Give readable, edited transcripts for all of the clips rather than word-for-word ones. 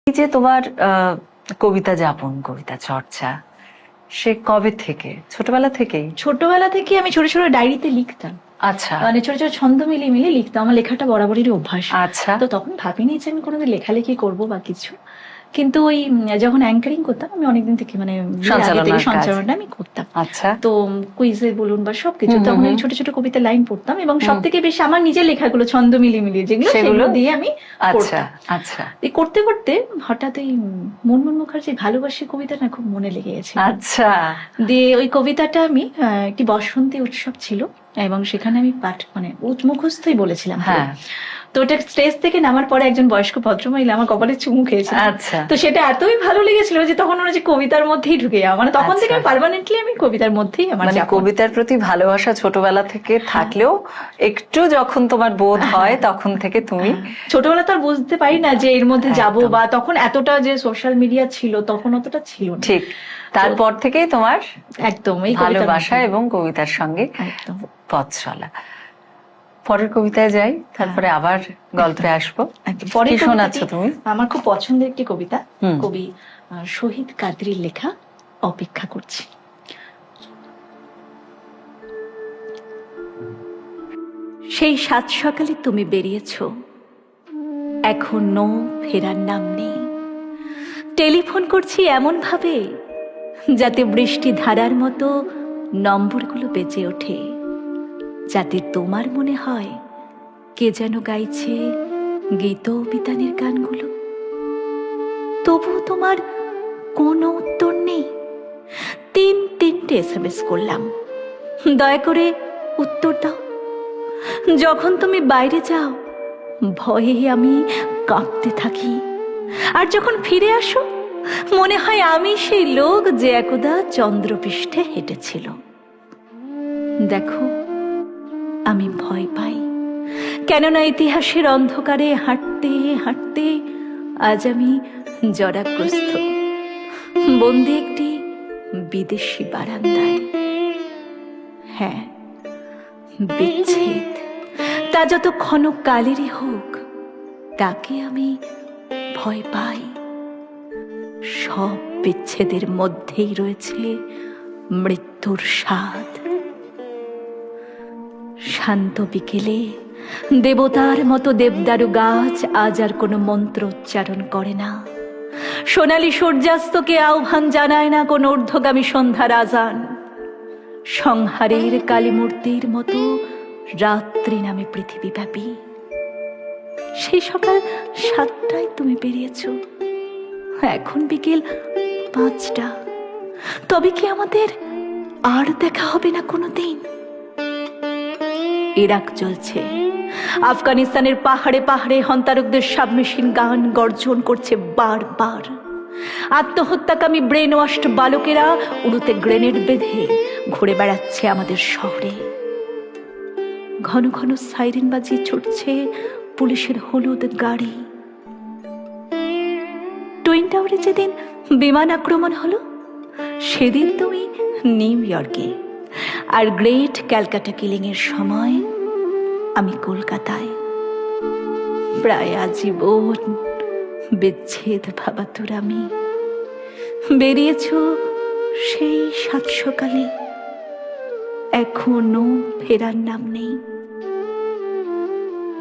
এই যে তোমার কবিতা যাপন, কবিতা চর্চা, সে কবে থেকে? ছোটবেলা থেকেই? ছোটবেলা থেকে আমি ছোট ছোট ডায়েরিতে লিখতাম। আচ্ছা, মানে ছোট ছোট ছন্দ মিলিয়ে মিলিয়ে লিখতাম। আমার লেখাটা বরাবরই অভ্যাস। আচ্ছা। তো তখন ভাবিনি যে আমি কোনোদিন লেখালেখি করবো বা কিছু। কিন্তু ওই যখন অ্যাঙ্কারিং করতাম, আমি অনেকদিন থেকে মানে সঞ্চালনটা আমি করতাম। আচ্ছা। তো কুইজে বলুন বা সবকিছু, তখন এই ছোট ছোট কবিতা লাইন পড়তাম এবং সব থেকে বেশি আমার নিজের লেখাগুলো ছন্দ মিলিয়ে মিলিয়ে যেগুলো সেগুলো দিয়ে আমি আচ্ছা আচ্ছা এই করতে করতে হঠাৎ এই মুনমুন মুখার্জির ভালোবাসি কবিতাটা খুব মনে লেগে গেছে। আচ্ছা। দিয়ে ওই কবিতাটা আমি একটি বসন্তী উৎসব ছিল এবং সেখানে আমি পাঠ মানে মুখস্থই বলেছিলাম। হ্যাঁ। তো ওটা স্টেজ থেকে নামার পরে একজন বয়স্ক ভদ্রমহিলা আমার কপালে চুমু খেয়েছে। আচ্ছা। তো সেটা এতই ভালো লেগেছিল যে তখন মনে হচ্ছে কবিতার মধ্যেই ঢুকে যাওয়া, মানে তখন থেকে পার্মানেন্টলি আমি কবিতার মধ্যেই আমার মানে কবিতার প্রতি ভালোবাসা ছোটবেলা থেকে থাকলেও একটু যখন তোমার বোধ হয় তখন থেকে তুমি ছোটবেলা তো আর বুঝতে পারি না যে এর মধ্যে যাব, বা তখন এতটা যে সোশ্যাল মিডিয়া ছিল তখন অতটা ছিল না। ঠিক, তারপর থেকেই তোমার একদম এই ভালোবাসা এবং কবিতার সঙ্গে পথ চলা। পরের কবিতায় যাই, তারপরে আবার গল্পে আসবো। পরে শোনাচ্ছ তুমি? আমার খুব পছন্দের একটি কবিতা, কবি শহীদ কাদরীর লেখা অপেক্ষা করছি। সেই সাত সকালে তুমি বেরিয়েছ, এখনো ফেরার নাম নেই। টেলিফোন করছি এমন ভাবে যাতে বৃষ্টি ধারার মতো নম্বরগুলো বেজে ওঠে, যাতে তোমার মনে হয় কে যেন গাইছে গীত বিতানের গানগুলো। তবু তোমার কোনো উত্তর নেই। তিনটে SMS করলাম, দয়া করে উত্তর দাও। যখন তুমি বাইরে যাও ভয়ে আমি কাঁপতে থাকি, আর যখন ফিরে আসো মনে হয় আমি সেই লোক যে একদা চন্দ্রপৃষ্ঠে হেঁটেছিল। দেখো, আমি ভয় পাই, কেননা ইতিহাসের অন্ধকারে হাঁটতে হাঁটতে আজ আমি জরাগ্রস্ত, বন্দি একটি বিদেশি বারান্দায়। হ্যাঁ, বিচ্ছেদ তা যত ক্ষণকালেরই হোক, তাকে আমি ভয় পাই। সব বিচ্ছেদের মধ্যেই রয়েছে মৃত্যুর স্বাদ। শান্ত বিকেলে দেবতার মতো দেবদারু গাছ আজ আর কোনো মন্ত্র উচ্চারণ করে না। সোনালী সূর্যাস্তকে আহ্বান জানায় না কোন ঊর্ধ্বগামী সন্ধ্যার আজান। সংহারের কালীমূর্তির মতো রাত্রি নামে পৃথিবীব্যাপী। সেই সকাল 7টায় তুমি বেরিয়েছ, এখন বিকেল 5টা। তবে কি আমাদের আর দেখা হবে না কোনোদিন? ইরাক চলছে, আফগানিস্তানের পাহাড়ে পাহাড়ে হন্তারকদের সাবমেশিন গান গর্জন করছে বারবার। আত্মহত্যাকামী ব্রেন ওয়াশড বালকেরা উড়োতে গ্রেনেড বেঁধে ঘুরে বেড়াচ্ছে আমাদের শহরে। ঘন ঘন সাইরেন বাজিয়ে ছুটছে পুলিশের হলুদ গাড়ি। টুইন টাওয়ারে যেদিন বিমান আক্রমণ হলো সেদিন তুমি নিউ ইয়র্কে, আর গ্রেট ক্যালকাটা কিলিং এর সময় আমি কলকাতায়। প্রায় আজীবন বিচ্ছেদ ভাবাতুর আমি। বেরিয়েছ সেই 7 সকালে, এখনো ফেরার নাম নেই।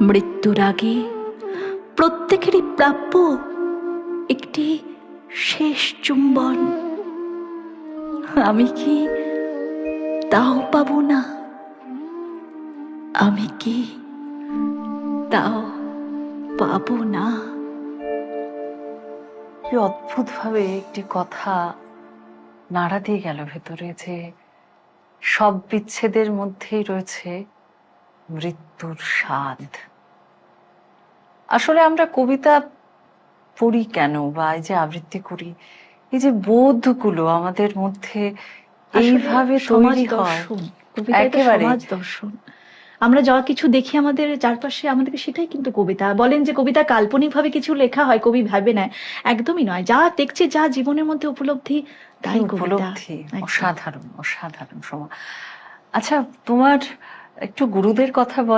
মৃত্যুর আগে প্রত্যেকেরই প্রাপ্য একটি শেষ চুম্বন। আমি কি তাও পাবো না? আমি কি তাও পাবো না? কি অদ্ভুত ভাবে একটি কথা নাড়া দিয়ে গেল ভেতরে, যে সব বিচ্ছেদের মধ্যেই রয়েছে মৃত্যুর স্বাদ। আসলে আমরা কবিতা পড়ি কেন, বা এই যে আবৃত্তি করি, এই যে বোধগুলো আমাদের মধ্যে এইভাবে তৈরি হয়। একেবারে সমাজ দর্শন। আমরা যা কিছু দেখি আমাদের চারপাশে, আমাদেরকে সেটাই কিন্তু কবিতা বলেন। যে কবিতা কাল্পনিক ভাবে কিছু লেখা হয়, কবি ভাবে নেয়, একদমই নয়। যা দেখছে, যা জীবনের মধ্যে উপলব্ধি, তাই উপলব্ধি। অসাধারণ অসাধারণ সময়। আচ্ছা, তোমার একটু গুরুদের কথা বল।